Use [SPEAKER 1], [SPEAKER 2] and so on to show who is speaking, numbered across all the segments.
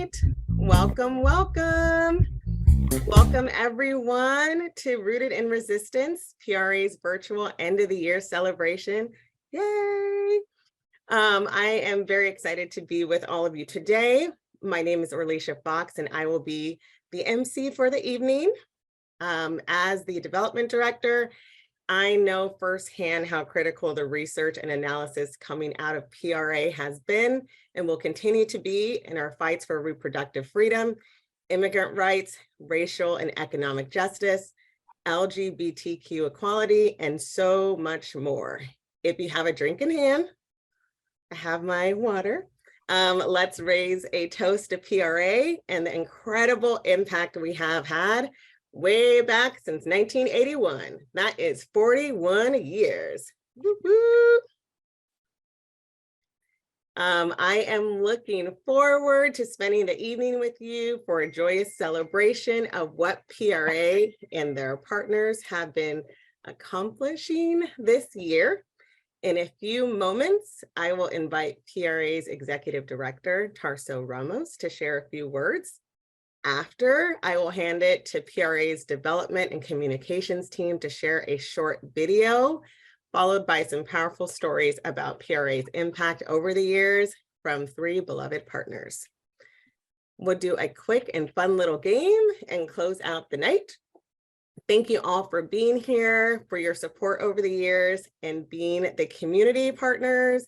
[SPEAKER 1] right. Welcome, welcome. Welcome everyone to Rooted in Resistance, PRA's virtual end of the year celebration. Yay. I am very excited to be with all of you today. My name is Orlisha Fox and I will be the MC for the evening. As the development director, I know firsthand how critical the research and analysis coming out of PRA has been and will continue to be in our fights for reproductive freedom, immigrant rights, racial and economic justice, LGBTQ equality, and so much more. If you have a drink in hand, I have my water. Let's raise a toast to PRA and the incredible impact we have had way back since 1981. That is 41 years. Woo-hoo. I am looking forward to spending the evening with you for a joyous celebration of what PRA and their partners have been accomplishing this year. In a few moments, I will invite PRA's Executive Director, Tarso Ramos, to share a few words. After, I will hand it to PRA's Development and Communications team to share a short video, followed by some powerful stories about PRA's impact over the years from 3 beloved partners. We'll do a quick and fun little game and close out the night. Thank you all for being here, for your support over the years, and being the community partners,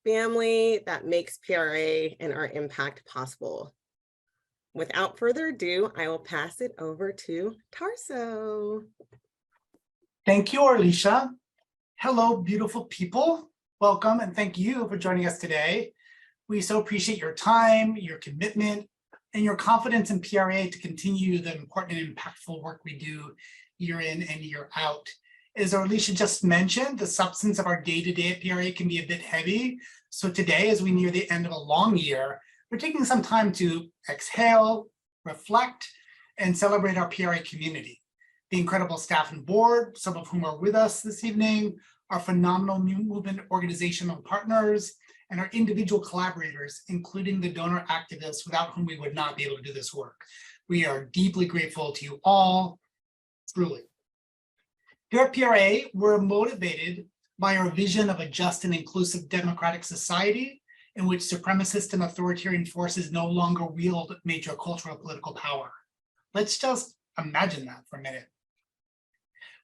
[SPEAKER 1] family that makes PRA and our impact possible. Without further ado, I will pass it over to Tarso.
[SPEAKER 2] Thank you, Orlisha. Hello, beautiful people. Welcome and thank you for joining us today. We so appreciate your time, your commitment, and your confidence in PRA to continue the important and impactful work we do year in and year out. As Orlisha just mentioned, the substance of our day-to-day at PRA can be a bit heavy. So today, as we near the end of a long year, we're taking some time to exhale, reflect, and celebrate our PRA community. The incredible staff and board, some of whom are with us this evening, our phenomenal movement organizational partners, and our individual collaborators, including the donor activists without whom we would not be able to do this work. We are deeply grateful to you all, truly. Here at PRA, we're motivated by our vision of a just and inclusive democratic society in which supremacist and authoritarian forces no longer wield major cultural political power. Let's just imagine that for a minute.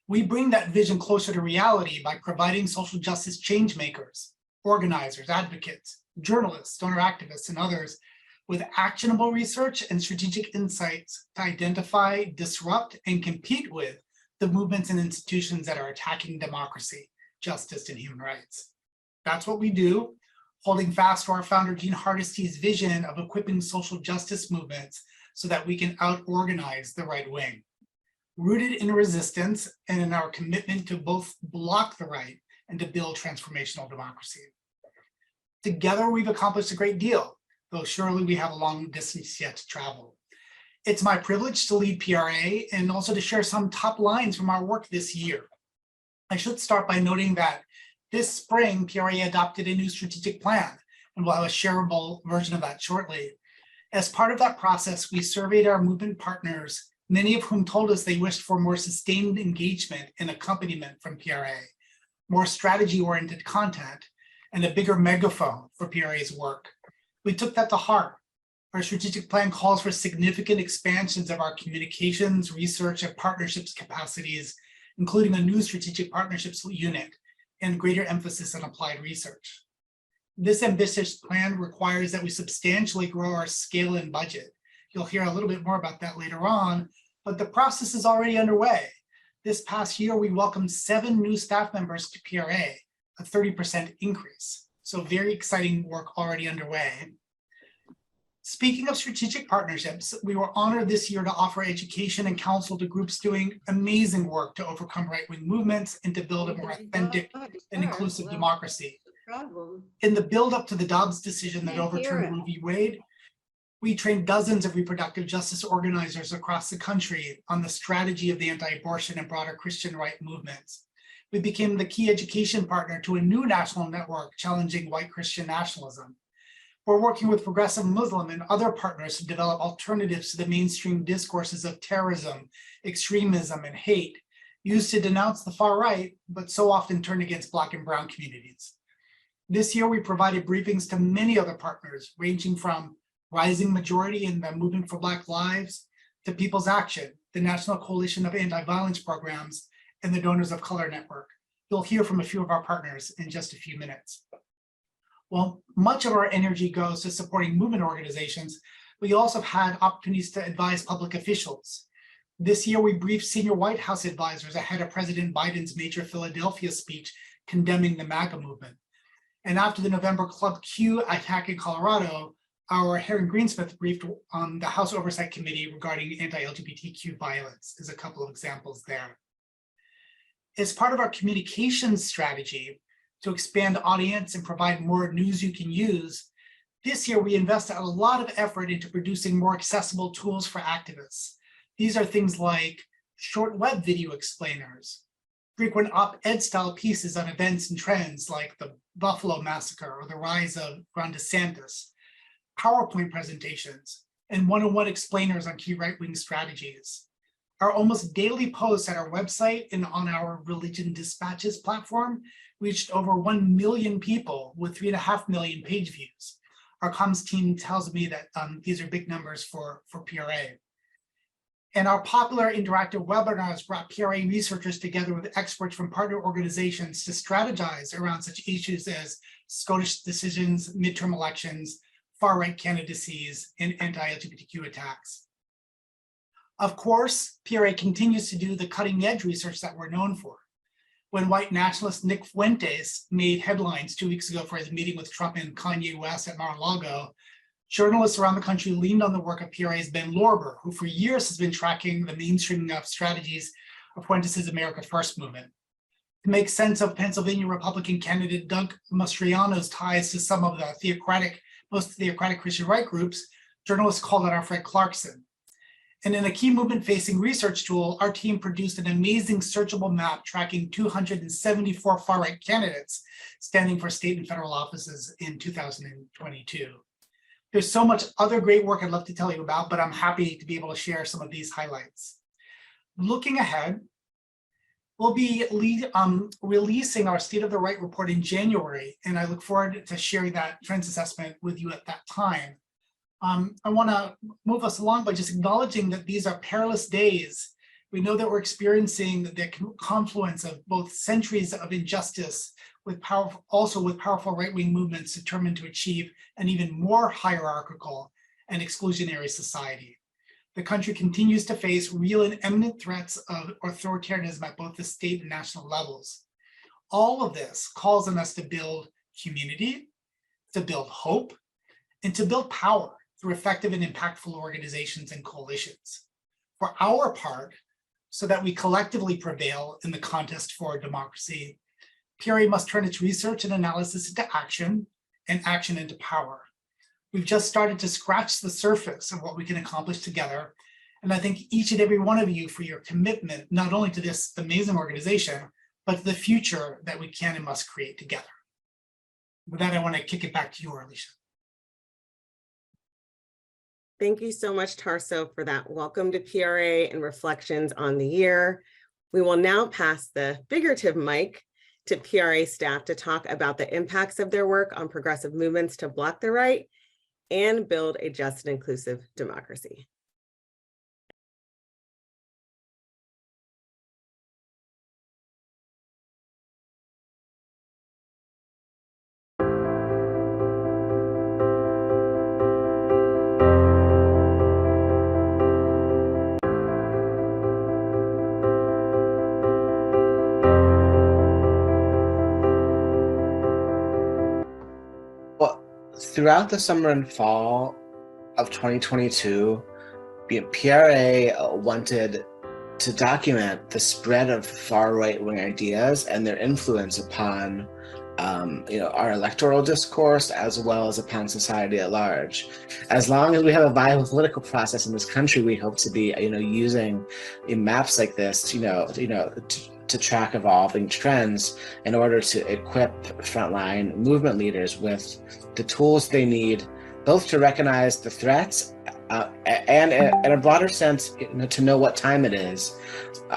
[SPEAKER 2] We bring that vision closer to reality by providing social justice change makers, organizers, advocates, journalists, donor activists, and others with actionable research and strategic insights to identify, disrupt, and compete with the movements and institutions that are attacking democracy, justice, and human rights. That's what we do, holding fast to our founder Jean Hardesty's vision of equipping social justice movements so that we can out-organize the right wing. Rooted in resistance and in our commitment to both block the right and to build transformational democracy. Together, we've accomplished a great deal, though surely we have a long distance yet to travel. It's my privilege to lead PRA and also to share some top lines from our work this year. I should start by noting that this spring, PRA adopted a new strategic plan, and we'll have a shareable version of that shortly. As part of that process, we surveyed our movement partners, many of whom told us they wished for more sustained engagement and accompaniment from PRA, more strategy-oriented content, and a bigger megaphone for PRA's work. We took that to heart. Our strategic plan calls for significant expansions of our communications, research, and partnerships capacities, including a new strategic partnerships unit and greater emphasis on applied research. This ambitious plan requires that we substantially grow our scale and budget. You'll hear a little bit more about that later on, but the process is already underway. This past year, we welcomed 7 new staff members to PRA, a 30% increase. So very exciting work already underway. Speaking of strategic partnerships, we were honored this year to offer education and counsel to groups doing amazing work to overcome right-wing movements and to build a more authentic and inclusive democracy. In the build-up to the Dobbs decision that overturned Roe v. Wade, we trained dozens of reproductive justice organizers across the country on the strategy of the anti-abortion and broader Christian right movements. We became the key education partner to a new national network challenging white Christian nationalism. We're working with Progressive Muslim and other partners to develop alternatives to the mainstream discourses of terrorism, extremism, and hate, used to denounce the far right, but so often turned against Black and Brown communities. This year, we provided briefings to many other partners, ranging from Rising Majority in the Movement for Black Lives to People's Action, the National Coalition of Anti-Violence Programs, and the Donors of Color Network. You'll hear from a few of our partners in just a few minutes. Well, much of our energy goes to supporting movement organizations. We also have had opportunities to advise public officials. This year, we briefed senior White House advisors ahead of President Biden's major Philadelphia speech condemning the MAGA movement. And after the November Club Q attack in Colorado, our Harry Greensmith briefed on the House Oversight Committee regarding anti-LGBTQ violence, is a couple of examples there. As part of our communications strategy to expand audience and provide more news you can use, this year we invested a lot of effort into producing more accessible tools for activists. These are things like short web video explainers, frequent op-ed style pieces on events and trends like the Buffalo Massacre or the rise of Ron DeSantis, PowerPoint presentations, and one-on-one explainers on key right-wing strategies. Our almost daily posts at our website and on our Religion Dispatches platform reached over 1 million people with 3.5 million page views. Our comms team tells me that these are big numbers for PRA. And our popular interactive webinars brought PRA researchers together with experts from partner organizations to strategize around such issues as Scottish decisions, midterm elections, far-right candidacies, and anti-LGBTQ attacks. Of course, PRA continues to do the cutting-edge research that we're known for. When white nationalist Nick Fuentes made headlines 2 weeks ago for his meeting with Trump and Kanye West at Mar-a-Lago, journalists around the country leaned on the work of PRA's Ben Lorber, who for years has been tracking the mainstreaming of strategies of Fuentes' America First movement. To make sense of Pennsylvania Republican candidate Doug Mastriano's ties to some of the most theocratic Christian right groups, journalists called on our Fred Clarkson. And in a key movement-facing research tool, our team produced an amazing searchable map tracking 274 far-right candidates standing for state and federal offices in 2022. There's so much other great work I'd love to tell you about, but I'm happy to be able to share some of these highlights. Looking ahead, we'll be releasing our State of the Right report in January, and I look forward to sharing that trends assessment with you at that time. I want to move us along by just acknowledging that these are perilous days. We know that we're experiencing the confluence of both centuries of injustice with powerful right-wing movements determined to achieve an even more hierarchical and exclusionary society. The country continues to face real and imminent threats of authoritarianism at both the state and national levels. All of this calls on us to build community, to build hope, and to build power through effective and impactful organizations and coalitions. For our part, so that we collectively prevail in the contest for democracy, PRA must turn its research and analysis into action and action into power. We've just started to scratch the surface of what we can accomplish together. And I thank each and every one of you for your commitment, not only to this amazing organization, but to the future that we can and must create together. With that, I want to kick it back to you, Alicia.
[SPEAKER 1] Thank you so much, Tarso, for that welcome to PRA and reflections on the year. We will now pass the figurative mic to PRA staff to talk about the impacts of their work on progressive movements to block the right and build a just and inclusive democracy.
[SPEAKER 3] Throughout the summer and fall of 2022, PRA wanted to document the spread of far right-wing ideas and their influence upon our electoral discourse as well as upon society at large. As long as we have a viable political process in this country, we hope to be using maps like this to track evolving trends in order to equip frontline movement leaders with the tools they need both to recognize the threats and in a broader sense, to know what time it is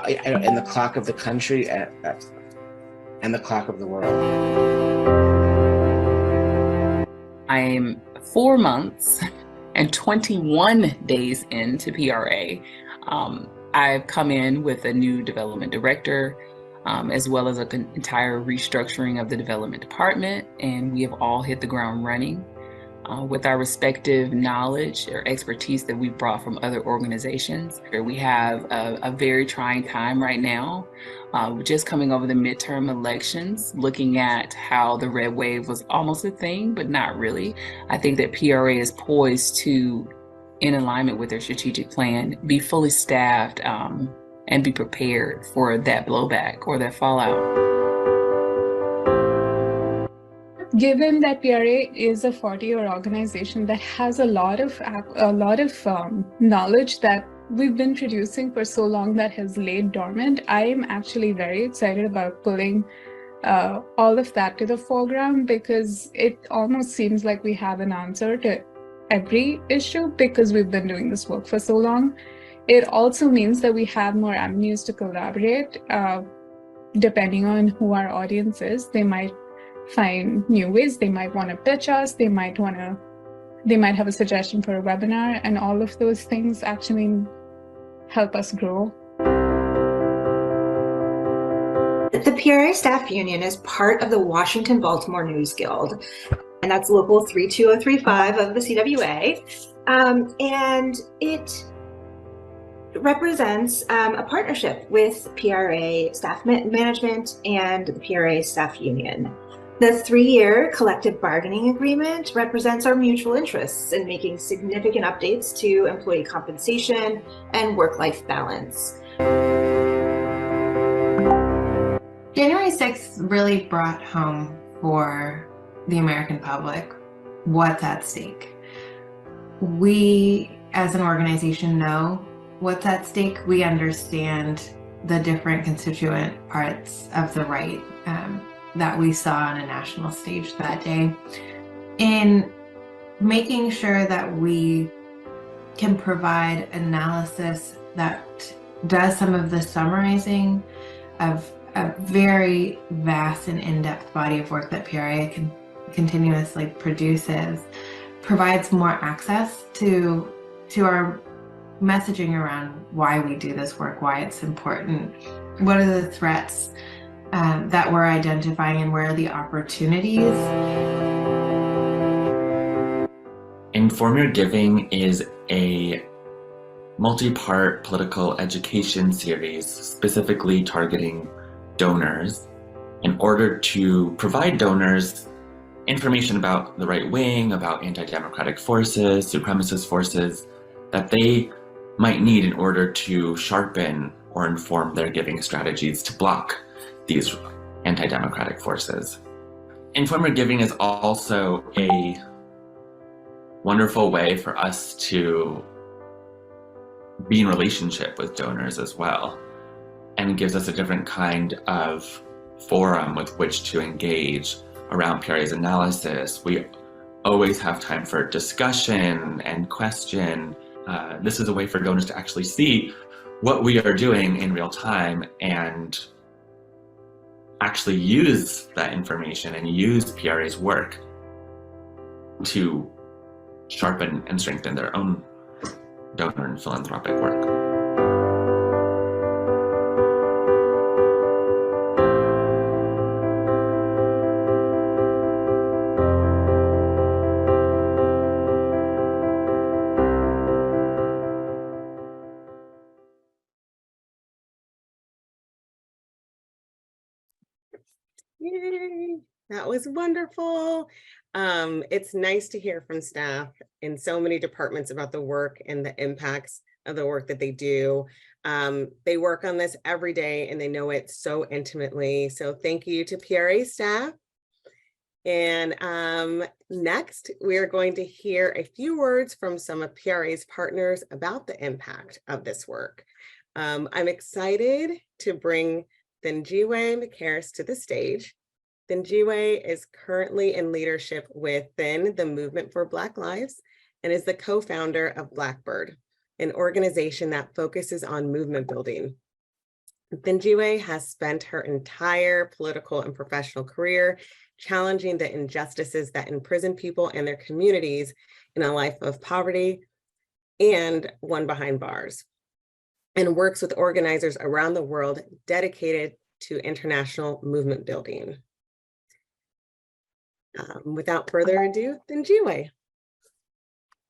[SPEAKER 3] in the clock of the country and the clock of the world.
[SPEAKER 4] I'm 4 months and 21 days into PRA. I've come in with a new development director, as well as an entire restructuring of the development department, and we have all hit the ground running with our respective knowledge or expertise that we've brought from other organizations. We have a very trying time right now, just coming over the midterm elections, looking at how the red wave was almost a thing, but not really. I think that PRA is poised to, in alignment with their strategic plan, be fully staffed and be prepared for that blowback or that fallout.
[SPEAKER 5] Given that PRA is a 40-year organization that has a lot of knowledge that we've been producing for so long that has laid dormant, I am actually very excited about pulling all of that to the foreground, because it almost seems like we have an answer to every issue because we've been doing this work for so long. It also means that we have more avenues to collaborate. Depending on who our audience is, they might find new ways, they might want to pitch us, they might have a suggestion for a webinar, and all of those things actually help us grow.
[SPEAKER 6] The PRA Staff Union is part of the Washington-Baltimore News Guild, and that's Local 32035 of the CWA, and it represents a partnership with PRA staff management and the PRA Staff Union. The 3-year collective bargaining agreement represents our mutual interests in making significant updates to employee compensation and work-life balance.
[SPEAKER 7] January 6th really brought home for the American public what's at stake. We, as an organization, know what's at stake. We understand the different constituent parts of the right that we saw on a national stage that day. In making sure that we can provide analysis that does some of the summarizing of a very vast and in-depth body of work that PRA continuously produces, provides more access to our messaging around why we do this work, why it's important, what are the threats that we're identifying, and where are the opportunities.
[SPEAKER 8] Inform Your Giving is a multi-part political education series specifically targeting donors in order to provide donors information about the right wing, about anti-democratic forces, supremacist forces that they might need in order to sharpen or inform their giving strategies to block these anti-democratic forces. Inform Your Giving is also a wonderful way for us to be in relationship with donors as well, and gives us a different kind of forum with which to engage around PRA's analysis. We always have time for discussion and question. This is a way for donors to actually see what we are doing in real time and actually use that information and use PRA's work to sharpen and strengthen their own donor and philanthropic work.
[SPEAKER 1] Yay, that was wonderful. It's nice to hear from staff in so many departments about the work and the impacts of the work that they do. They work on this every day and they know it so intimately. So thank you to PRA staff. And next, we are going to hear a few words from some of PRA's partners about the impact of this work. I'm excited to bring Thanjiwe Makaris to the stage. Thinjiwe is currently in leadership within the Movement for Black Lives and is the co-founder of Blackbird, an organization that focuses on movement building. Thinjiwe has spent her entire political and professional career challenging the injustices that imprison people and their communities in a life of poverty and one behind bars, and works with organizers around the world dedicated to international movement building. Without further ado, Thinjiwe.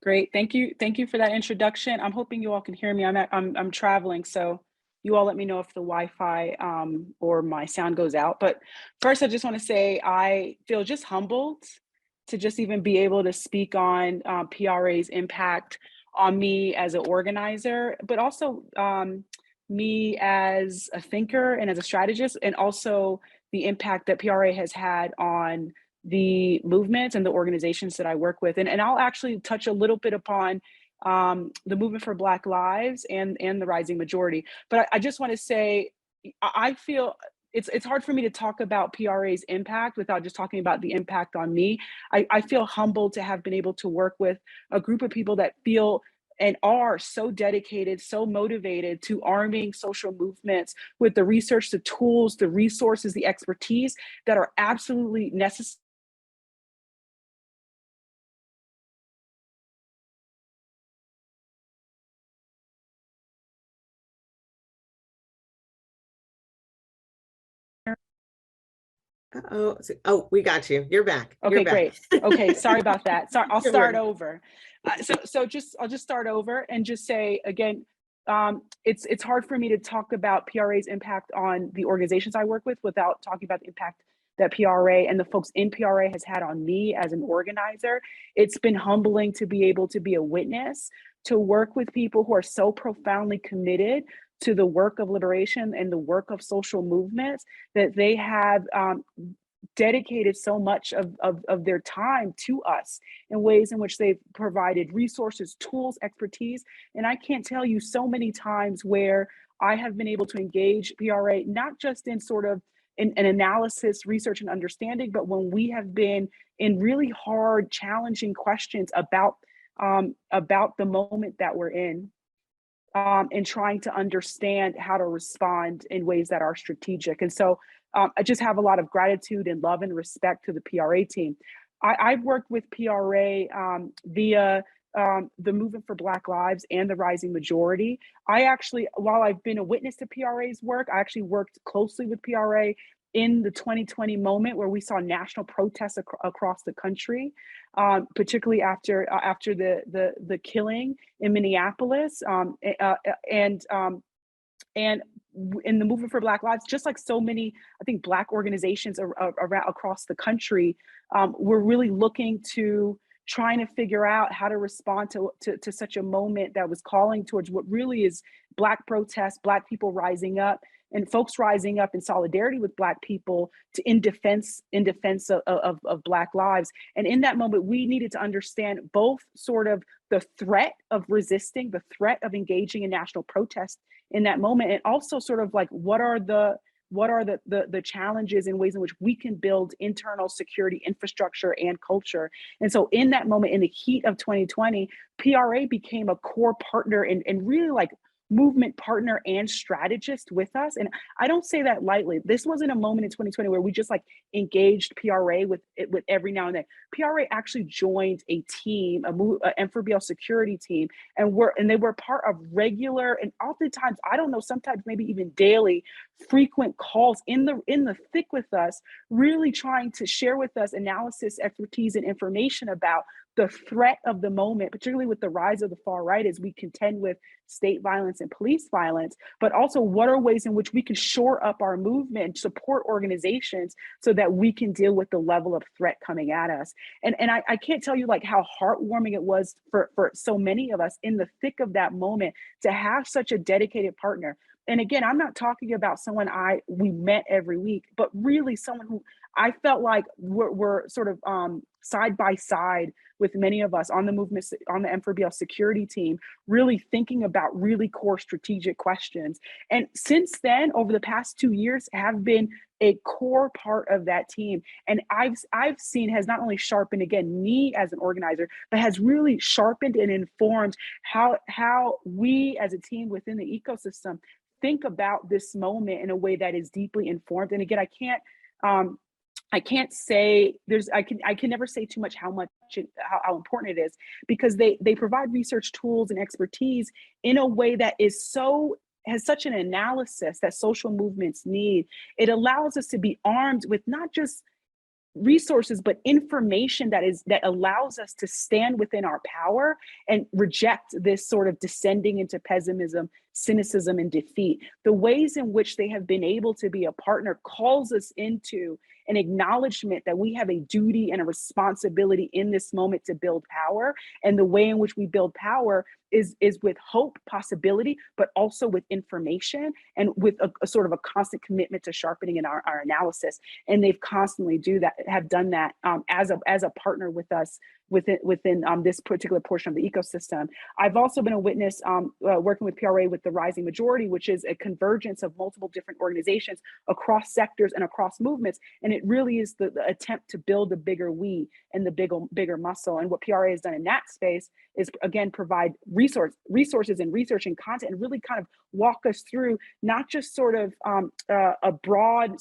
[SPEAKER 9] Great, thank you for that introduction. I'm hoping you all can hear me. I'm traveling, so you all let me know if the Wi-Fi or my sound goes out. But first, I just want to say I feel just humbled to just even be able to speak on PRA's impact on me as an organizer, but also me as a thinker and as a strategist, and also the impact that PRA has had on the movements and the organizations that I work with. And I'll actually touch a little bit upon the Movement for Black Lives and the Rising Majority. But I just want to say, I feel it's hard for me to talk about PRA's impact without just talking about the impact on me. I feel humbled to have been able to work with a group of people that feel and are so dedicated, so motivated to arming social movements with the research, the tools, the resources, the expertise that are absolutely necessary.
[SPEAKER 1] Oh, we got you. You're back.
[SPEAKER 9] Okay,
[SPEAKER 1] You're back.
[SPEAKER 9] great. Okay, sorry about that. Sorry, I'll
[SPEAKER 1] You're
[SPEAKER 9] start
[SPEAKER 1] good.
[SPEAKER 9] over. I'll just start over and just say again, it's hard for me to talk about PRA's impact on the organizations I work with without talking about the impact that PRA and the folks in PRA has had on me as an organizer. It's been humbling to be able to be a witness, to work with people who are so profoundly committed to the work of liberation and the work of social movements, that they have dedicated so much of their time to us in ways in which they've provided resources, tools, expertise. And I can't tell you so many times where I have been able to engage PRA, not just in sort of an analysis, research, and understanding, but when we have been in really hard, challenging questions about the moment that we're in. And trying to understand how to respond in ways that are strategic. And so I just have a lot of gratitude and love and respect to the PRA team. I've worked with PRA via the Movement for Black Lives and the Rising Majority. I actually, while I've been a witness to PRA's work, I actually worked closely with PRA in the 2020 moment where we saw national protests across the country, particularly after the killing in Minneapolis, and in the Movement for Black Lives, just like so many, I think, Black organizations around across the country, we're really looking to trying to figure out how to respond to such a moment that was calling towards what really is Black protests, Black people rising up, and folks rising up in solidarity with Black people in defense of Black lives. And in that moment, we needed to understand both sort of the threat of resisting, the threat of engaging in national protest in that moment, and also sort of like what are the challenges and ways in which we can build internal security infrastructure and culture. And so in that moment, in the heat of 2020, PRA became a core partner and really like movement partner and strategist with us. And I don't say that lightly. This wasn't a moment in 2020 where we just like engaged PRA with every now and then. PRA actually joined a team, a M4BL security team, and they were part of regular and oftentimes, I don't know, sometimes maybe even daily, frequent calls in the thick with us, really trying to share with us analysis, expertise, and information about the threat of the moment, particularly with the rise of the far right as we contend with state violence and police violence, but also what are ways in which we can shore up our movement and support organizations so that we can deal with the level of threat coming at us. And I can't tell you like how heartwarming it was for so many of us in the thick of that moment to have such a dedicated partner. And again, I'm not talking about someone we met every week, but really someone who I felt like we're sort of side by side with many of us on the movement, on the M4BL security team, really thinking about really core strategic questions. And since then, over the past 2 years, have been a core part of that team. And I've seen has not only sharpened, again, me as an organizer, but has really sharpened and informed how we as a team within the ecosystem think about this moment in a way that is deeply informed. And again, I can't say I can never say too much how important it is, because they provide research tools and expertise in a way that has such an analysis that social movements need. It allows us to be armed with not just resources, but information that allows us to stand within our power and reject this sort of descending into pessimism, cynicism, and defeat. The ways in which they have been able to be a partner calls us into an acknowledgement that we have a duty and a responsibility in this moment to build power. And the way in which we build power is with hope, possibility, but also with information and with a sort of a constant commitment to sharpening in our analysis. And they've constantly have done that as a partner with us within this particular portion of the ecosystem. I've also been a witness working with PRA with the Rising Majority, which is a convergence of multiple different organizations across sectors and across movements. And it really is the attempt to build a bigger we and the bigger muscle. And what PRA has done in that space is, again, provide resources and research and content, and really kind of walk us through not just sort of a broad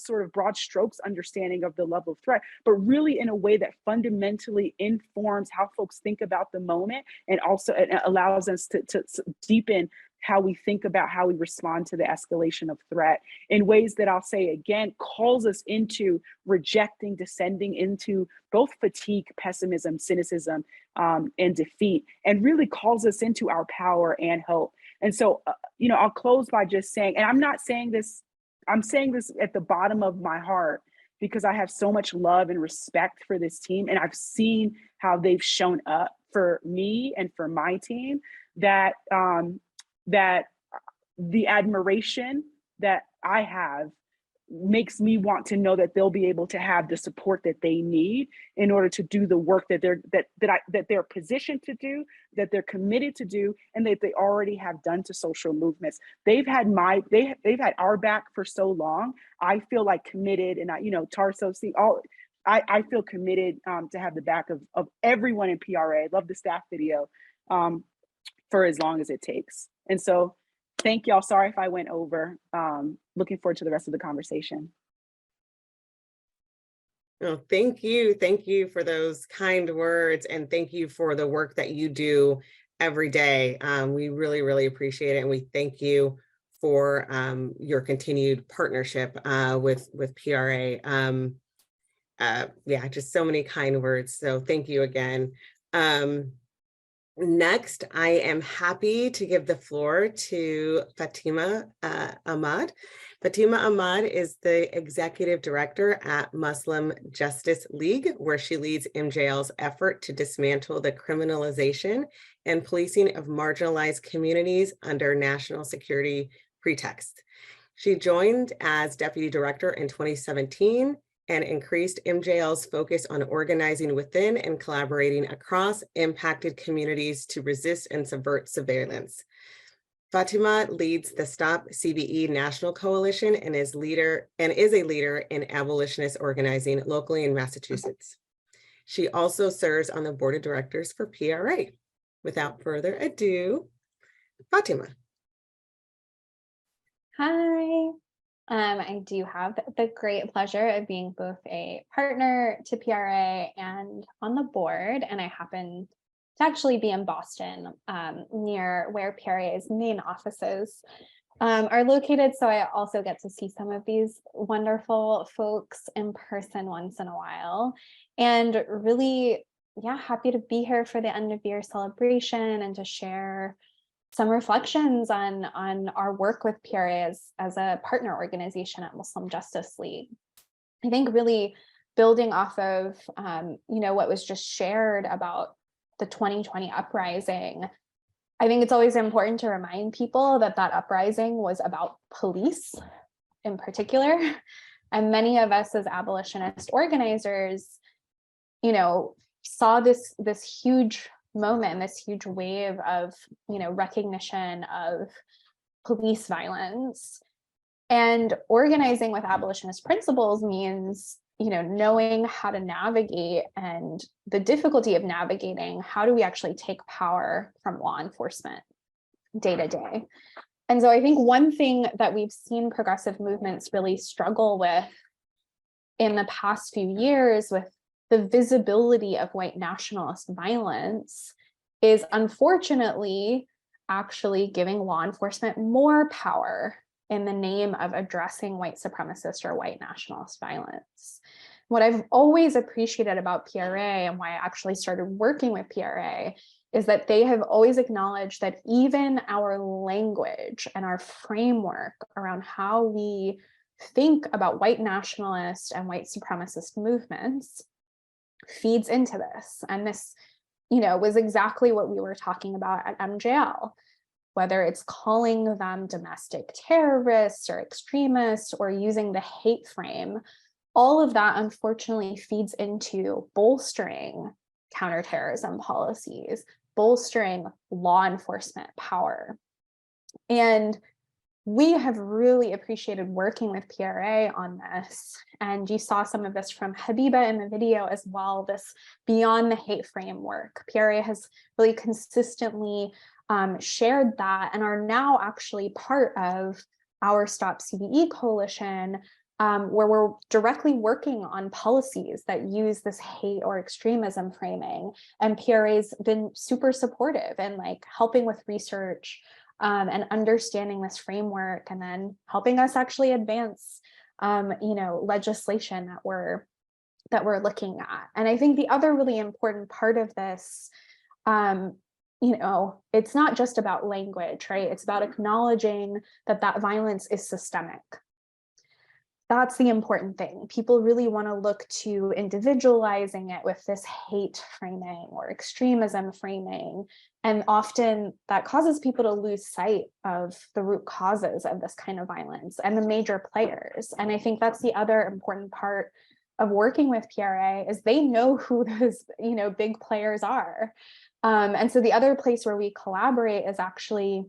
[SPEAKER 9] strokes understanding of the level of threat, but really in a way that fundamentally informs how folks think about the moment, and also it allows us to deepen how we think about how we respond to the escalation of threat in ways that, I'll say again, calls us into rejecting, descending into both fatigue, pessimism, cynicism, and defeat, and really calls us into our power and hope. And so, I'll close by just saying, and I'm saying this at the bottom of my heart, because I have so much love and respect for this team, and I've seen how they've shown up for me and for my team, that the admiration that I have makes me want to know that they'll be able to have the support that they need in order to do the work that they're positioned to do, that they're committed to do, and that they already have done to social movements. They've had our back for so long. I feel like committed, and Tarso, I feel committed to have the back of everyone in PRA. I love the staff video for as long as it takes. And so thank y'all. Sorry if I went over. Looking forward to the rest of the conversation.
[SPEAKER 1] Oh, thank you. Thank you for those kind words, and thank you for the work that you do every day. We really, really appreciate it. And we thank you for your continued partnership with PRA. Yeah, just so many kind words. So thank you again. Next, I am happy to give the floor to Fatima Ahmad. Fatima Ahmad is the Executive Director at Muslim Justice League, where she leads MJL's effort to dismantle the criminalization and policing of marginalized communities under national security pretext. She joined as Deputy Director in 2017 and increased MJL's focus on organizing within and collaborating across impacted communities to resist and subvert surveillance. Fatima leads the Stop CBE National Coalition and is a leader in abolitionist organizing locally in Massachusetts. She also serves on the board of directors for PRA. Without further ado, Fatima.
[SPEAKER 10] Hi. I do have the great pleasure of being both a partner to PRA and on the board, and I happen to actually be in Boston, near where PRA's main offices are located. So I also get to see some of these wonderful folks in person once in a while, and really, happy to be here for the end of year celebration and to share some reflections on our work with PRA as a partner organization at Muslim Justice League. I think really building off of what was just shared about the 2020 uprising, I think it's always important to remind people that uprising was about police in particular. And many of us as abolitionist organizers, saw this huge moment, this huge wave of, you know, recognition of police violence. And organizing with abolitionist principles means, you know, knowing how to navigate and the difficulty of navigating how do we actually take power from law enforcement day to day. And so I think one thing that we've seen progressive movements really struggle with in the past few years with the visibility of white nationalist violence is unfortunately actually giving law enforcement more power in the name of addressing white supremacist or white nationalist violence. What I've always appreciated about PRA and why I actually started working with PRA is that they have always acknowledged that even our language and our framework around how we think about white nationalist and white supremacist movements feeds into this. And this, you know, was exactly what we were talking about at MJL, whether it's calling them domestic terrorists or extremists or using the hate frame. All of that unfortunately feeds into bolstering counterterrorism policies, bolstering law enforcement power. And we have really appreciated working with PRA on this. And you saw some of this from Habiba in the video as well, this beyond the hate framework. PRA has really consistently shared that and are now actually part of our Stop CVE coalition, where we're directly working on policies that use this hate or extremism framing. And PRA's been super supportive and like helping with research and understanding this framework, and then helping us actually advance, you know, legislation that we're looking at. And I think the other really important part of this, you know, it's not just about language, right? It's about acknowledging that that violence is systemic. That's the important thing. People really want to look to individualizing it with this hate framing or extremism framing. And often that causes people to lose sight of the root causes of this kind of violence and the major players. And I think that's the other important part of working with PRA is they know who those, you know, big players are. And so the other place where we collaborate is actually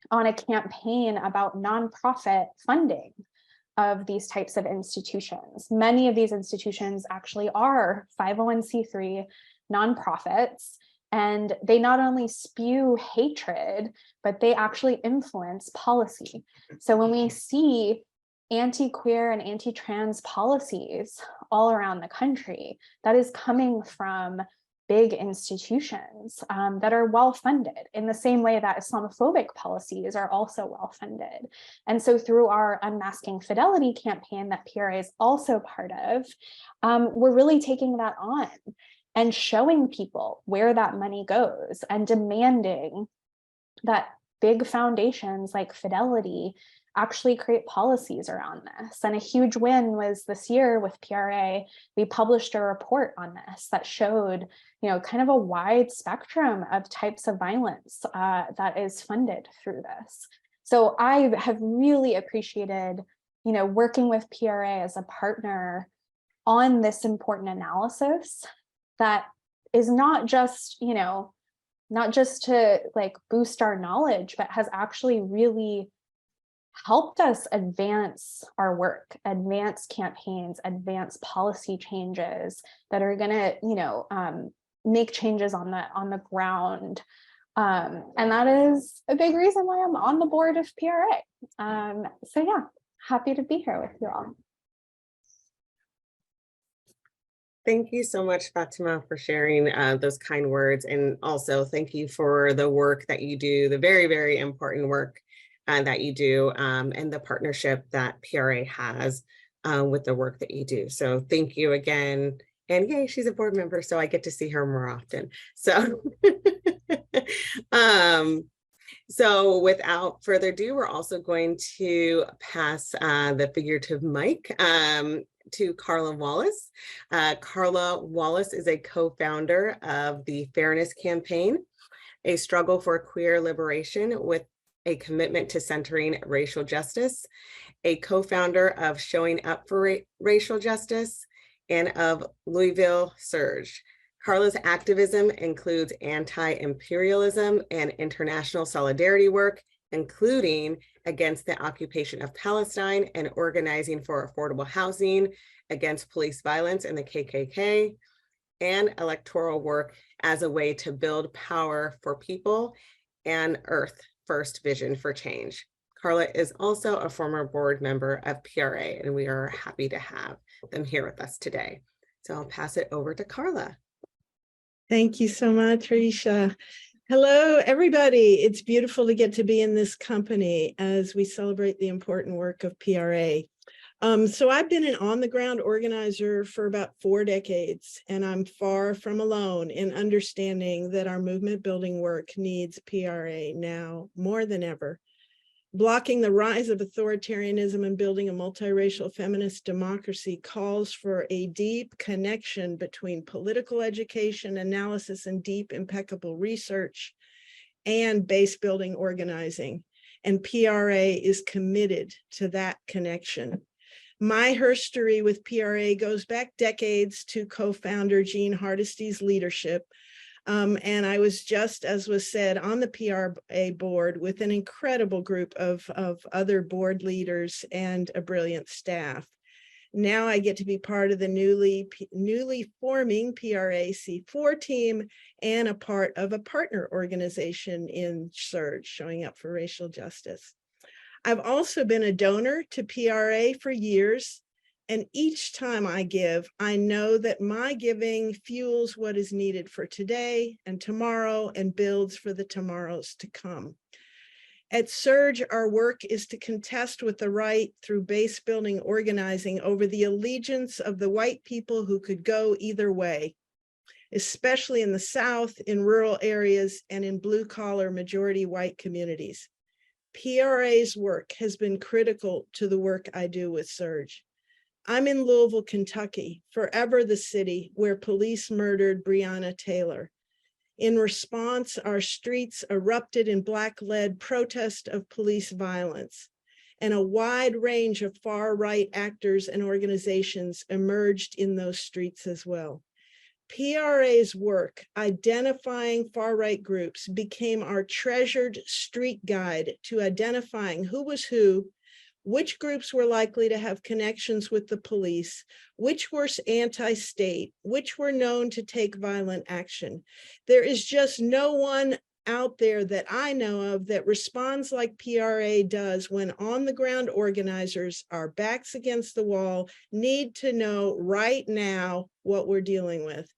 [SPEAKER 10] on a campaign about nonprofit funding of these types of institutions. Many of these institutions actually are 501c3 nonprofits, and they not only spew hatred, but they actually influence policy. So when we see anti-queer and anti-trans policies all around the country, that is coming from big institutions that are well-funded in the same way that Islamophobic policies are also well-funded. And so through our Unmasking Fidelity campaign that PRA is also part of, we're really taking that on and showing people where that money goes and demanding that big foundations like Fidelity actually create policies around this. And a huge win was this year with PRA, we published a report on this that showed, you know, kind of a wide spectrum of types of violence that is funded through this. So I have really appreciated, you know, working with PRA as a partner on this important analysis that is not just, you know, not just to like boost our knowledge, but has actually really helped us advance our work, advance campaigns, advance policy changes that are going to, you know, make changes on the ground. And that is a big reason why I'm on the board of PRA. So yeah, happy to be here with you all.
[SPEAKER 1] Thank you so much, Fatima, for sharing those kind words. And also thank you for the work that you do, the very, very important work that you do, and the partnership that PRA has with the work that you do. So thank you again. And yay, she's a board member, so I get to see her more often. So, so without further ado, we're also going to pass the figurative mic to Carla Wallace. Carla Wallace is a co-founder of the Fairness Campaign, a struggle for queer liberation with a commitment to centering racial justice, a co-founder of Showing Up for Racial Justice, and of Louisville Surge. Carla's activism includes anti-imperialism and international solidarity work, including against the occupation of Palestine and organizing for affordable housing, against police violence and the KKK, and electoral work as a way to build power for people and Earth First vision for change. Carla is also a former board member of PRA, and we are happy to have them here with us today. So I'll pass it over to Carla.
[SPEAKER 11] Thank you so much, Risha. Hello, everybody. It's beautiful to get to be in this company as we celebrate the important work of PRA. So I've been an on-the-ground organizer for about 4 decades, and I'm far from alone in understanding that our movement building work needs PRA now more than ever. Blocking the rise of authoritarianism and building a multiracial feminist democracy calls for a deep connection between political education, analysis, and deep, impeccable research and base building organizing. And PRA is committed to that connection. My history with PRA goes back decades to co-founder Jean Hardesty's leadership. And I was, just as was said, on the PRA board with an incredible group of other board leaders and a brilliant staff. Now I get to be part of the newly forming PRA C4 team and a part of a partner organization in SURJ, Showing Up for Racial Justice. I've also been a donor to PRA for years, and each time I give, I know that my giving fuels what is needed for today and tomorrow and builds for the tomorrows to come. At SURJ, our work is to contest with the right through base building organizing over the allegiance of the white people who could go either way, especially in the South, in rural areas, and in blue-collar majority white communities. PRA's work has been critical to the work I do with SURJ. I'm in Louisville, Kentucky, forever the city where police murdered Breonna Taylor. In response, our streets erupted in Black-led protest of police violence, and a wide range of far-right actors and organizations emerged in those streets as well. PRA's work identifying far-right groups became our treasured street guide to identifying who was who, which groups were likely to have connections with the police, which were anti-state, which were known to take violent action. There is just no one out there that I know of that responds like PRA does when on-the-ground organizers, our backs against the wall, need to know right now what we're dealing with.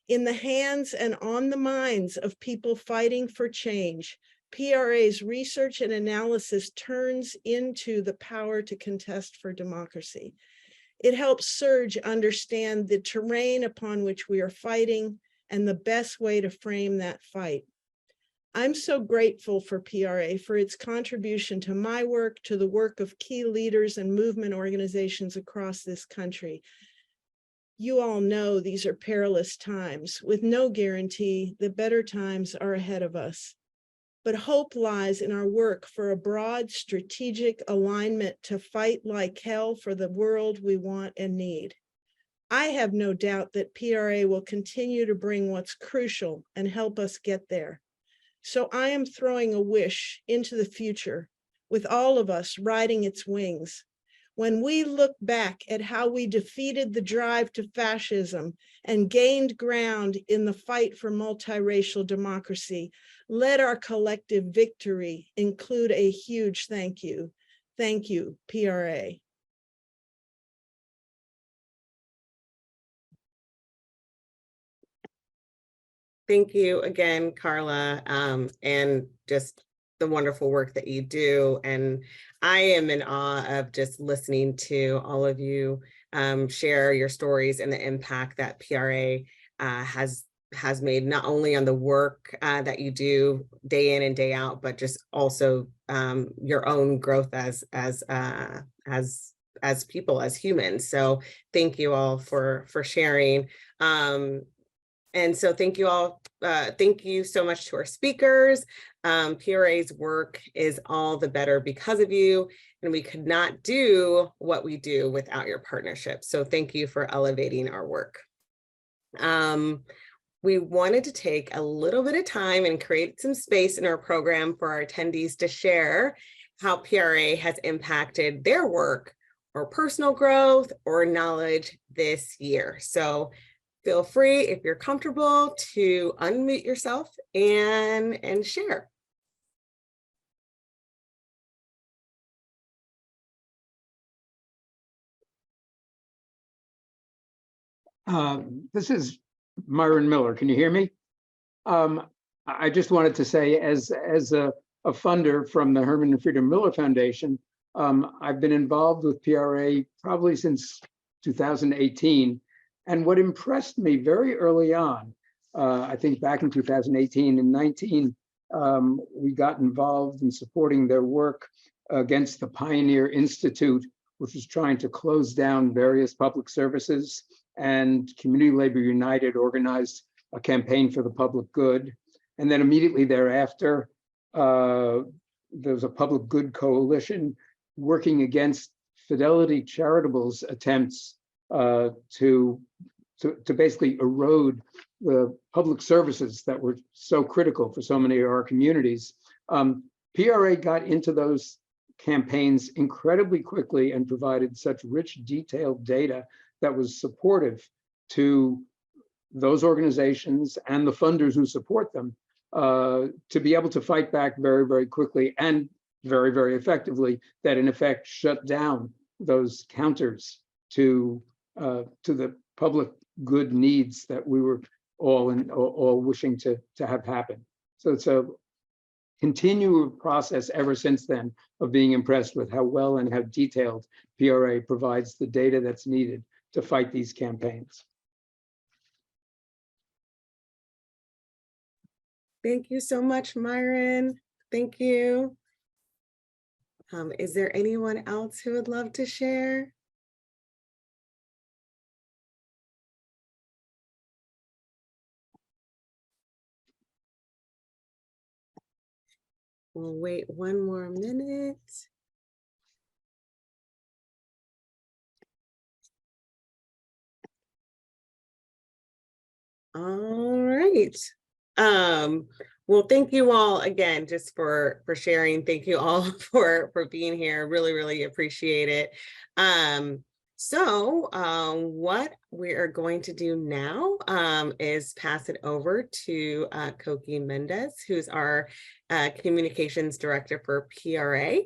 [SPEAKER 11] In the hands and on the minds of people fighting for change, PRA's research and analysis turns into the power to contest for democracy. It helps SURJ understand the terrain upon which we are fighting and the best way to frame that fight. I'm so grateful for PRA for its contribution to my work, to the work of key leaders and movement organizations across this country. You all know these are perilous times with no guarantee that better times are ahead of us. But hope lies in our work for a broad strategic alignment to fight like hell for the world we want and need. I have no doubt that PRA will continue to bring what's crucial and help us get there. So I am throwing a wish into the future with all of us riding its wings. When we look back at how we defeated the drive to fascism and gained ground in the fight for multiracial democracy, let our collective victory include a huge thank you. Thank you, PRA.
[SPEAKER 1] Thank you again, Carla, and just the wonderful work that you do. And I am in awe of just listening to all of you share your stories and the impact that PRA has made, not only on the work that you do day in and day out, but just also your own growth as people, as humans. So thank you all for sharing. And so thank you all. Thank you so much to our speakers. PRA's work is all the better because of you, and we could not do what we do without your partnership. So thank you for elevating our work. we wanted to take a little bit of time and create some space in our program for our attendees to share how PRA has impacted their work or personal growth or knowledge this year. So feel free, if you're comfortable, to unmute yourself and share.
[SPEAKER 12] This is Myron Miller. Can you hear me? I just wanted to say, as a funder from the Herman and Frida Miller Foundation, I've been involved with PRA probably since 2018. And what impressed me very early on, I think back in 2018 and 19, we got involved in supporting their work against the Pioneer Institute, which was trying to close down various public services. And Community Labor United organized a campaign for the public good. And then immediately thereafter, there was a public good coalition working against Fidelity Charitable's attempts to basically erode the public services that were so critical for so many of our communities. PRA got into those campaigns incredibly quickly and provided such rich, detailed data that was supportive to those organizations and the funders who support them to be able to fight back very, very quickly and very, very effectively, that in effect shut down those counters to the public good needs that we were all wishing to have happen. So it's a continual process ever since then of being impressed with how well and how detailed PRA provides the data that's needed to fight these campaigns.
[SPEAKER 1] Thank you so much, Myron. Thank you. Is there anyone else who would love to share? We'll wait one more minute. All right. Well, thank you all again just for sharing. Thank you all for being here. Really, really appreciate it. So what we are going to do now is pass it over to Koki Mendez, who's our communications director for PRA.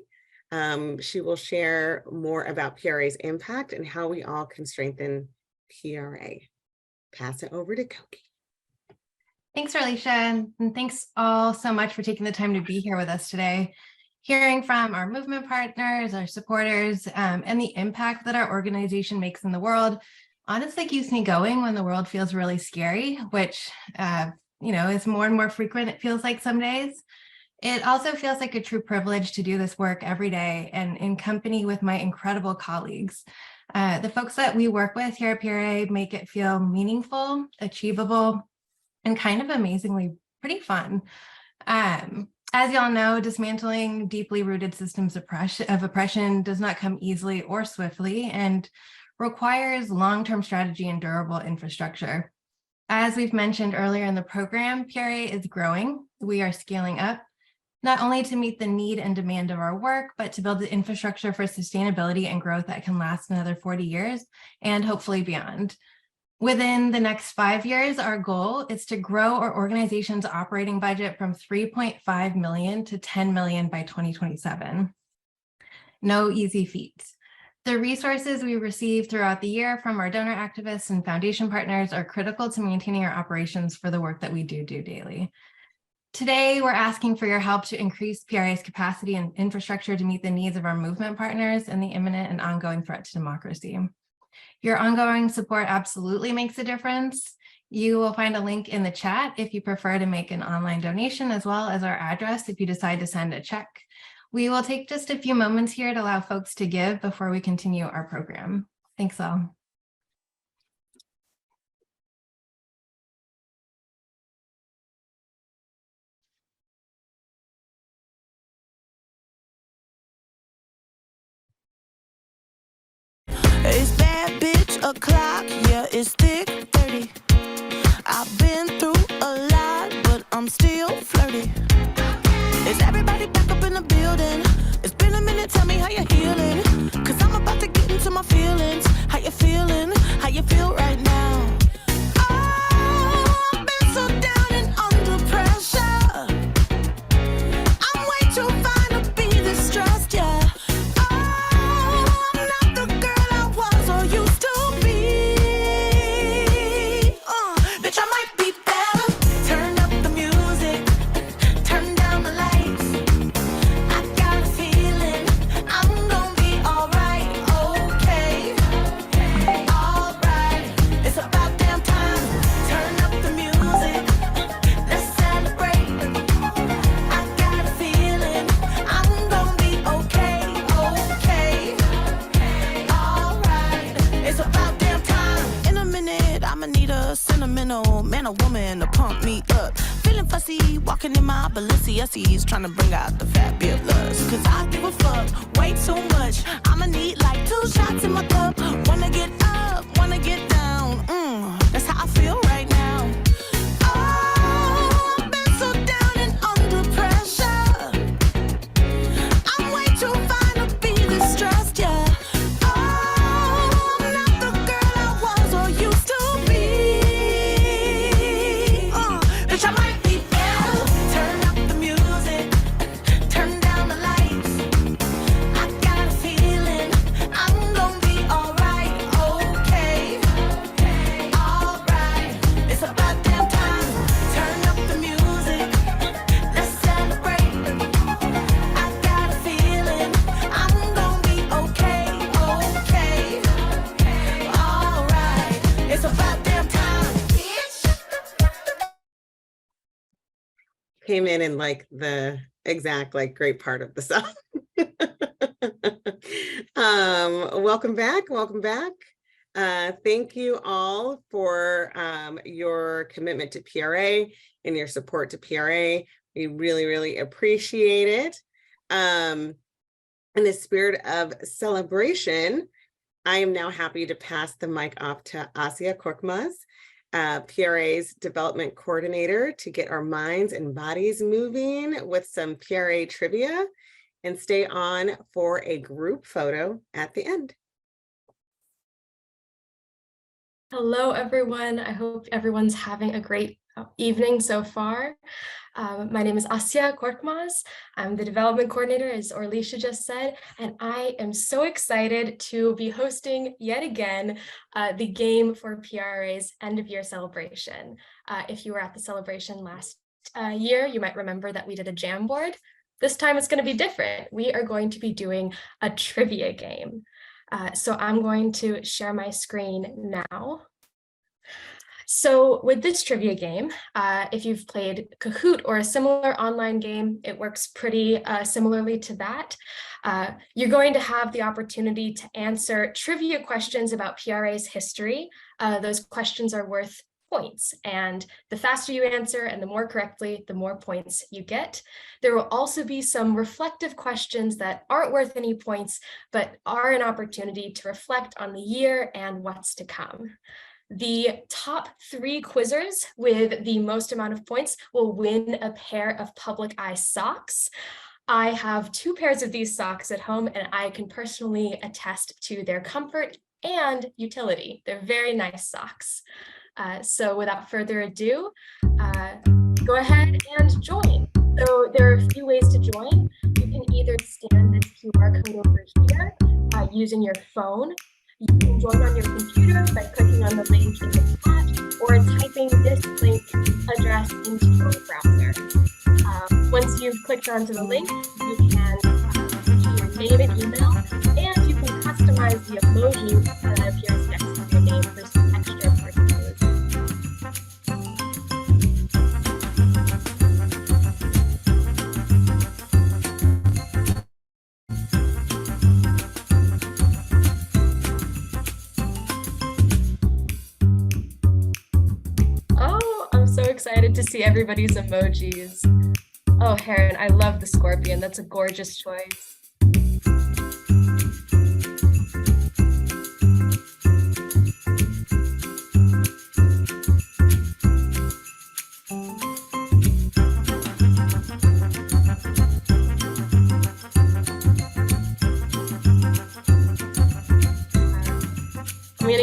[SPEAKER 1] She will share more about PRA's impact and how we all can strengthen PRA. Pass it over to Koki.
[SPEAKER 7] Thanks, Arlisha, and thanks all so much for taking the time to be here with us today. Hearing from our movement partners, our supporters, and the impact that our organization makes in the world honestly keeps me going when the world feels really scary, which is more and more frequent, it feels like some days. It also feels like a true privilege to do this work every day and in company with my incredible colleagues. The folks that we work with here at PRA make it feel meaningful, achievable, and kind of amazingly pretty fun. As y'all know, dismantling deeply rooted systems of oppression does not come easily or swiftly and requires long-term strategy and durable infrastructure. As we've mentioned earlier in the program, PRA is growing. We are scaling up, not only to meet the need and demand of our work, but to build the infrastructure for sustainability and growth that can last another 40 years and hopefully beyond. Within the next 5 years, our goal is to grow our organization's operating budget from $3.5 million to $10 million by 2027. No easy feats. The resources we receive throughout the year from our donor activists and foundation partners are critical to maintaining our operations for the work that we do daily. Today, we're asking for your help to increase PRA's capacity and infrastructure to meet the needs of our movement partners and the imminent and ongoing threat to democracy. Your ongoing support absolutely makes a difference. You will find a link in the chat if you prefer to make an online donation, as well as our address if you decide to send a check. We will take just a few moments here to allow folks to give before we continue our program. Thanks all.
[SPEAKER 13] It's bad bitch o'clock, yeah, it's thick 30. I've been through I'm still flirty. Is everybody back up in the building? It's been a minute, tell me how you're healing. Cause I'm about to get into my feelings. How you feeling? How you feel right now? Oh, I've been so down and under pressure. I'm way too fine to be this stressed, yeah. Oh, I'm not the girl I was or used to be. Bitch, I might be better. Turn up the music, turn down the lights. I got a feeling I'm gonna be alright, okay. Alright, it's about damn time. Turn up the music, let's celebrate. I got a feeling I'm gonna be okay, okay. Alright, it's about damn time. In a minute, I'ma need a sentimental man or woman to pump me up. Feeling fussy, walking in my Balenciennes, trying to bring out the fabulous. Cause I give a fuck way too much. I'ma need like 2 shots in my cup. Wanna get up, wanna get down. That's how I feel right now. Oh, I've been so down and under pressure. I'm way too fine to be this stressed, yeah. Oh, I'm not the girl I was or used to be. Bitch, I might be better. Turn up the music, turn down the lights. I got a feeling I'm gonna be alright, okay. Alright, it's about damn time. Turn up the music, let's celebrate. I got a feeling I'm gonna be okay, okay. Alright, it's about damn time.
[SPEAKER 1] Came in like the exact like great part of the song. Welcome back. Welcome back. Thank you all for your commitment to PRA and your support to PRA. We really, really appreciate it. In the spirit of celebration, I am now happy to pass the mic off to Asya Korkmaz, PRA's development coordinator, to get our minds and bodies moving with some PRA trivia, and stay on for a group photo at the end.
[SPEAKER 14] Hello, everyone. I hope everyone's having a great evening so far. My name is Asya Korkmaz. I'm the development coordinator, as Orlisha just said, and I am so excited to be hosting yet again the game for PRA's end of year celebration. If you were at the celebration last year, you might remember that we did a jam board. This time it's going to be different. We are going to be doing a trivia game. So I'm going to share my screen now. So with this trivia game, if you've played Kahoot or a similar online game, it works pretty similarly to that. You're going to have the opportunity to answer trivia questions about PRA's history. Those questions are worth points, and the faster you answer and the more correctly, the more points you get. There will also be some reflective questions that aren't worth any points, but are an opportunity to reflect on the year and what's to come. The top 3 quizzers with the most amount of points will win a pair of Public Eye socks. I have 2 pairs of these socks at home, and I can personally attest to their comfort and utility. They're very nice socks. So without further ado, go ahead and join. So there are a few ways to join. You can either scan this QR code over here using your phone. You can join on your computer by clicking on the link in the chat or typing this link address into your browser. Once you've clicked onto the link, you can enter your name and email, and you can customize the emoji that appears next to your name for some extra personalization. Excited to see everybody's emojis. Oh, Heron, I love the scorpion. That's a gorgeous choice.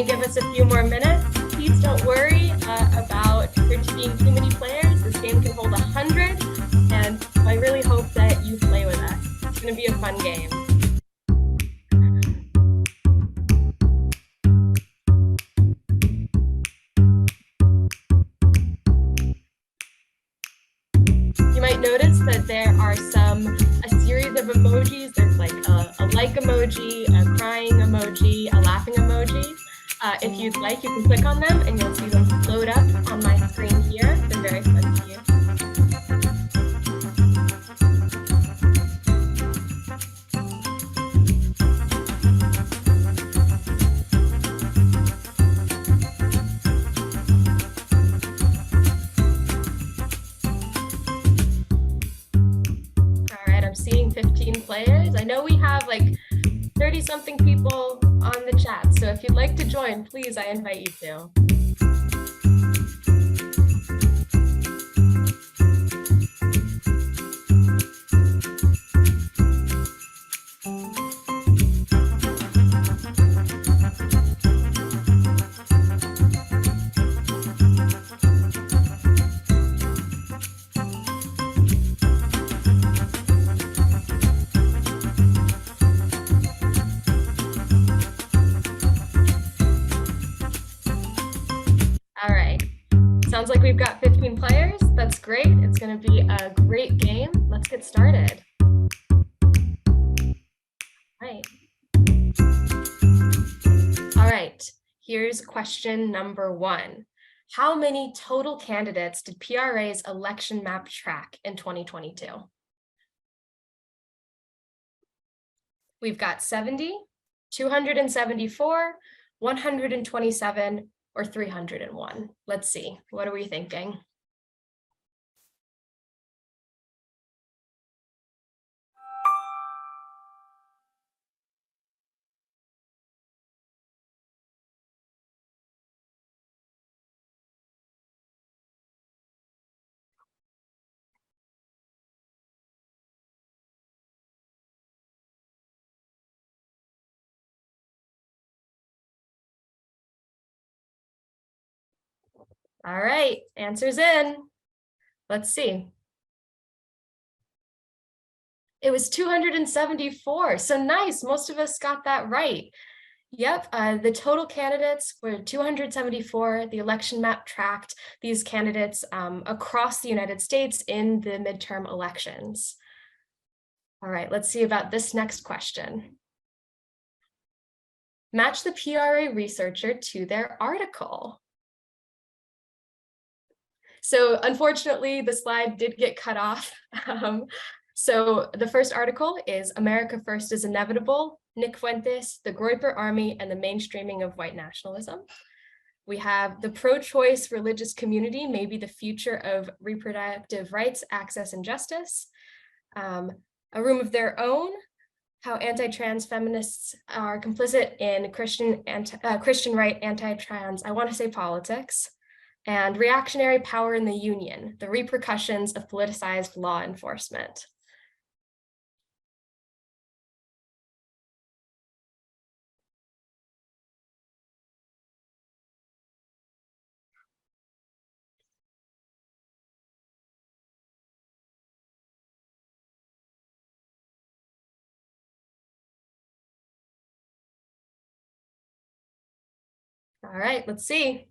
[SPEAKER 14] gonna give us a few more minutes. Please don't worry about there being too many players. This game can hold 100, and I really hope that you play with us. It's gonna be a fun game. You might notice that there are a series of emojis. There's like a like emoji, a crying emoji, a laughing emoji. If you'd like, you can click on them and you'll see them load up on my screen here. They're very fun to use. I'm seeing 15 players. I know we have like 30 something people on the chat. So if you'd like to join, please, I invite you to. Sounds like we've got 15 players. That's great. It's going to be a great game. Let's get started. All right. Here's question number 1. How many total candidates did PRA's election map track in 2022? We've got 70, 274, 127, or 301. Let's see, what are we thinking? All right, answers in. Let's see. It was 274, so nice, most of us got that right. Yep, the total candidates were 274. The election map tracked these candidates across the United States in the midterm elections. All right, let's see about this next question. Match the PRA researcher to their article. So unfortunately, the slide did get cut off. So the first article is America First is Inevitable, Nick Fuentes, the Groyper Army, and the Mainstreaming of White Nationalism. We have the pro-choice religious community may be the future of reproductive rights, access, and justice. A Room of Their Own, how anti-trans feminists are complicit in Christian right anti-trans, I want to say politics. And Reactionary Power in the Union, the repercussions of politicized law enforcement. All right, let's see.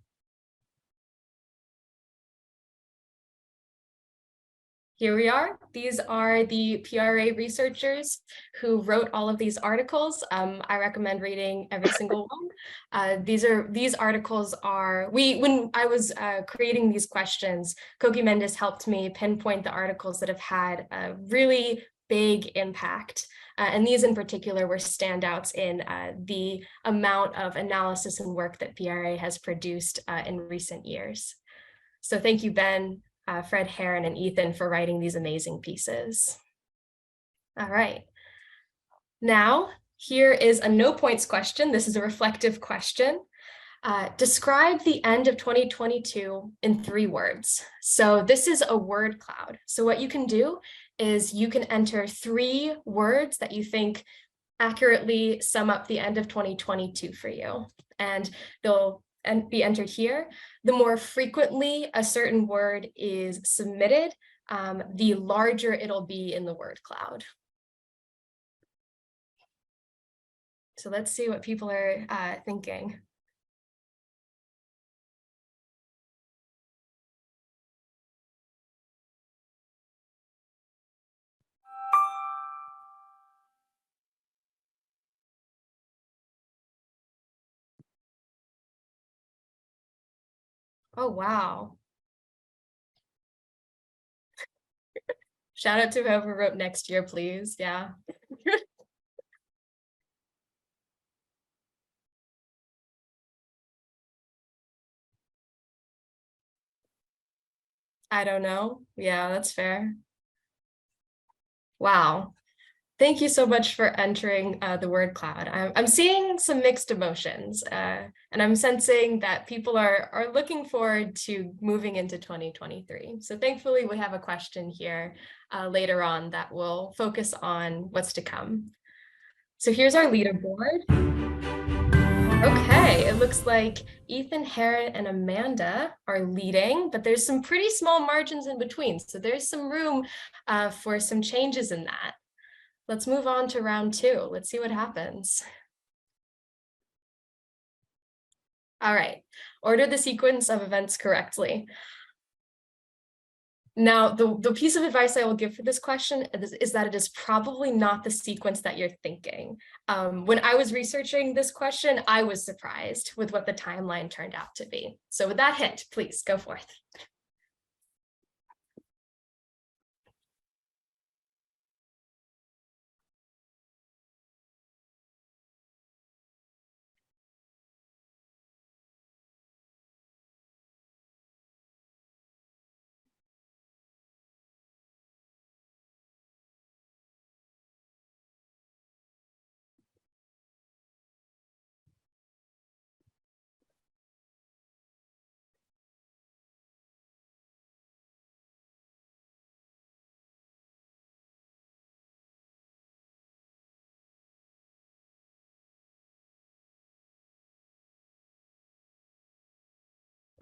[SPEAKER 14] Here we are. These are the PRA researchers who wrote all of these articles. I recommend reading every single one. These articles are, when I was creating these questions, Koki Mendes helped me pinpoint the articles that have had a really big impact. And these in particular were standouts in the amount of analysis and work that PRA has produced in recent years. So thank you, Ben, Fred Heron, and Ethan for writing these amazing pieces. All right. Now, here is a no points question. This is a reflective question. Describe the end of 2022 in 3 words. So this is a word cloud. So what you can do is you can enter 3 words that you think accurately sum up the end of 2022 for you. and they'll be entered here. The more frequently a certain word is submitted, the larger it'll be in the word cloud. So let's see what people are thinking. Oh, wow. Shout out to whoever wrote next year, please. Yeah. I don't know. Yeah, that's fair. Wow. Thank you so much for entering the word cloud. I'm seeing some mixed emotions, and I'm sensing that people are looking forward to moving into 2023. So thankfully, we have a question here later on that will focus on what's to come. So here's our leaderboard. Okay, it looks like Ethan, Heron, and Amanda are leading, but there's some pretty small margins in between. So there's some room for some changes in that. Let's move on to round 2. Let's see what happens. All right, order the sequence of events correctly. Now, the piece of advice I will give for this question is that it is probably not the sequence that you're thinking. When I was researching this question, I was surprised with what the timeline turned out to be. So with that hint, please go forth.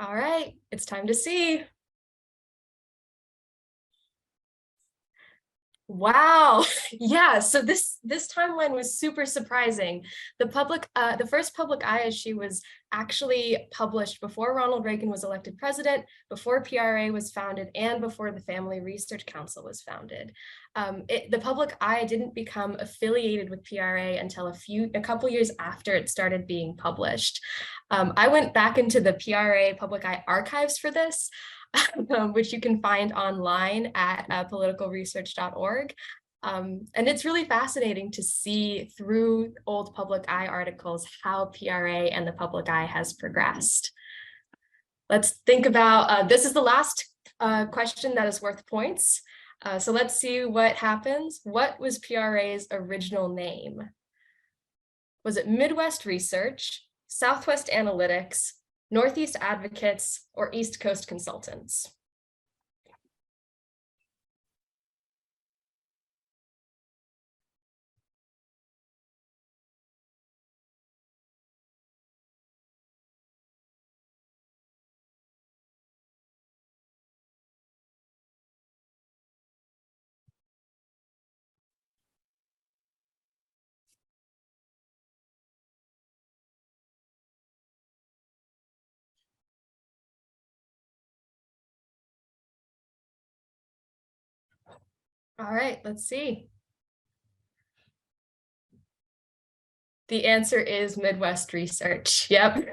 [SPEAKER 14] All right, it's time to see. Wow, yeah, so this timeline was super surprising. The first public eye issue was actually published before Ronald Reagan was elected president, before PRA was founded, and before the Family Research Council was founded. The public eye didn't become affiliated with PRA until a couple years after it started being published. I went back into the PRA public eye archives for this, which you can find online at politicalresearch.org. And it's really fascinating to see through old public eye articles how PRA and the public eye has progressed. Let's think about, this is the last question that is worth points. So let's see what happens. What was PRA's original name? Was it Midwest Research, Southwest Analytics, Northeast Advocates, or East Coast Consultants? All right, let's see. The answer is Midwest Research. Yep.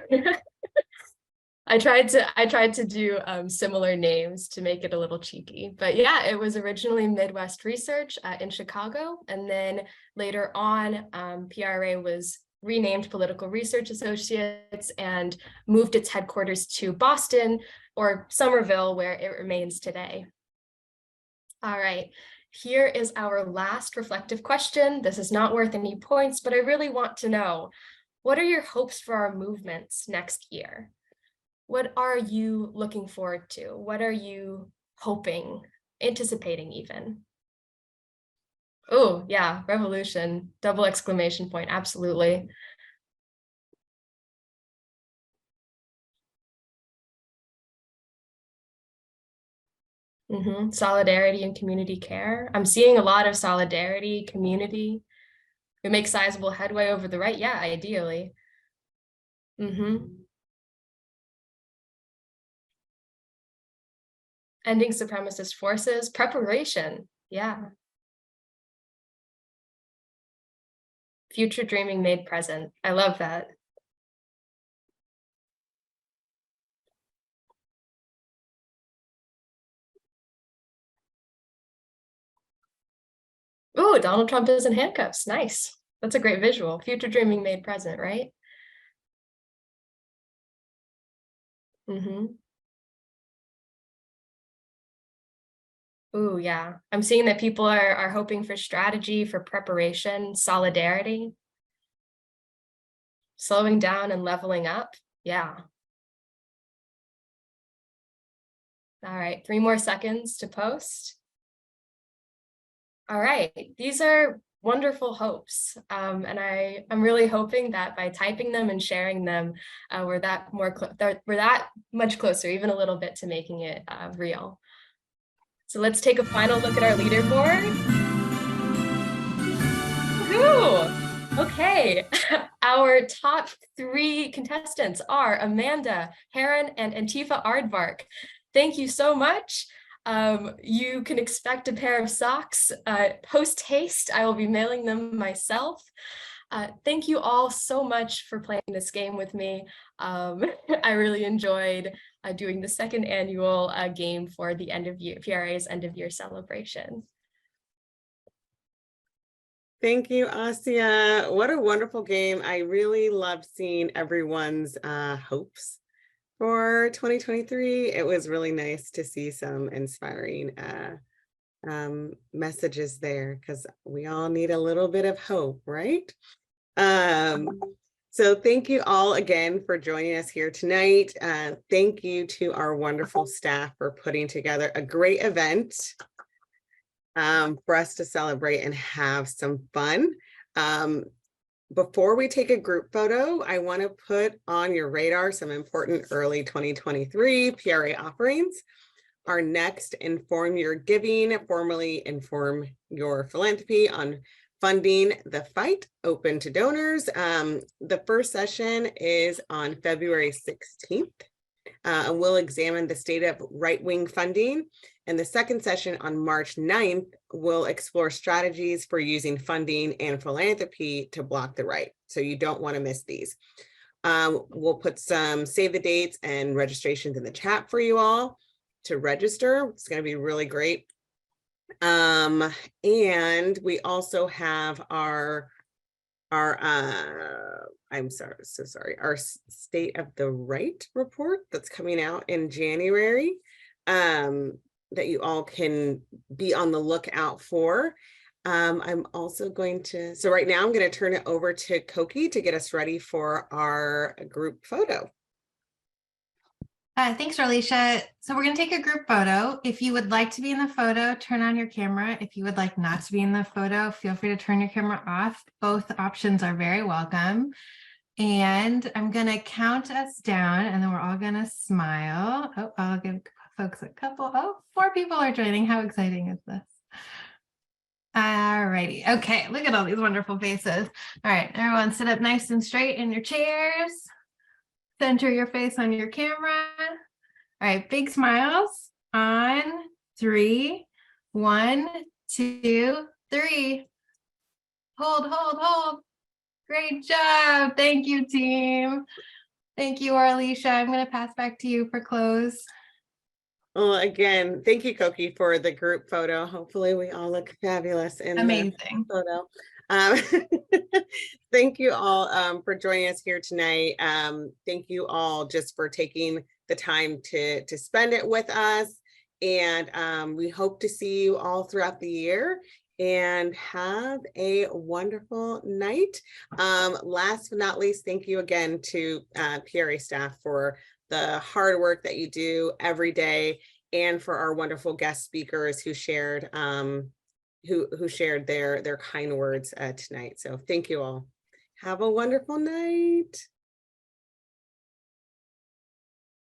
[SPEAKER 14] I tried to do similar names to make it a little cheeky, but yeah, it was originally Midwest Research in Chicago, and then later on, PRA was renamed Political Research Associates and moved its headquarters to Boston or Somerville, where it remains today. All right. Here is our last reflective question. This is not worth any points, but I really want to know, what are your hopes for our movements next year? What are you looking forward to? What are you hoping, anticipating even? Oh, yeah, revolution, double exclamation point, absolutely. Solidarity and community care. I'm seeing a lot of solidarity, community. We make sizable headway over the right. Yeah, ideally. Ending supremacist forces, preparation. Yeah. Future dreaming made present. I love that. Oh, Donald Trump is in handcuffs. Nice. That's a great visual. Future dreaming made present, right? Ooh, yeah. I'm seeing that people are hoping for strategy, for preparation, solidarity, slowing down and leveling up. Yeah. All right, 3 more seconds to post. All right, these are wonderful hopes. And I'm really hoping that by typing them and sharing them, we're that much closer, even a little bit, to making it real. So let's take a final look at our leaderboard. Woohoo! Okay, our top 3 contestants are Amanda, Heron, and Antifa Aardvark. Thank you so much. You can expect a pair of socks post haste. I will be mailing them myself. Thank you all so much for playing this game with me. I really enjoyed doing the 2nd annual game for the end of year, PRA's end of year celebration.
[SPEAKER 1] Thank you, Asya. What a wonderful game. I really loved seeing everyone's hopes for 2023. It was really nice to see some inspiring messages there, because we all need a little bit of hope, right? So thank you all again for joining us here tonight. Thank you to our wonderful staff for putting together a great event for us to celebrate and have some fun. Before we take a group photo, I want to put on your radar some important early 2023 PRA offerings. Our next Inform Your Giving, formerly Inform Your Philanthropy, on funding the fight, open to donors. The first session is on February 16th. And we'll examine the state of right-wing funding. And the second session on March 9th will explore strategies for using funding and philanthropy to block the right. So you don't want to miss these. We'll put some save the dates and registrations in the chat for you all to register. It's going to be really great. And we also have our I'm sorry, so sorry, our State of the Right report that's coming out in January, that you all can be on the lookout for. I'm also going to, so right now I'm going to turn it over to Koki to get us ready for our group photo.
[SPEAKER 7] Thanks, Orlisha. So we're going to take a group photo. If you would like to be in the photo, turn on your camera. If you would like not to be in the photo, feel free to turn your camera off. Both options are very welcome. And I'm going to count us down, and then we're all going to smile. Oh, I'll give folks a couple. Oh, 4 people are joining. How exciting is this? All righty. Okay, look at all these wonderful faces. All right, everyone sit up nice and straight in your chairs. Center your face on your camera. All right, big smiles on 3. 1, 2, 3. Hold, hold, hold. Great job. Thank you, team. Thank you, Orlisha. I'm going to pass back to you for close.
[SPEAKER 1] Well, again, thank you, Koki, for the group photo. Hopefully we all look fabulous in
[SPEAKER 7] Amazing.
[SPEAKER 1] the photo. Thank you all for joining us here tonight. Thank you all just for taking the time to spend it with us. And we hope to see you all throughout the year, and have a wonderful night. Last but not least, thank you again to PRA staff for the hard work that you do every day, and for our wonderful guest speakers who shared who shared their kind words tonight. So thank you all. Have a wonderful night.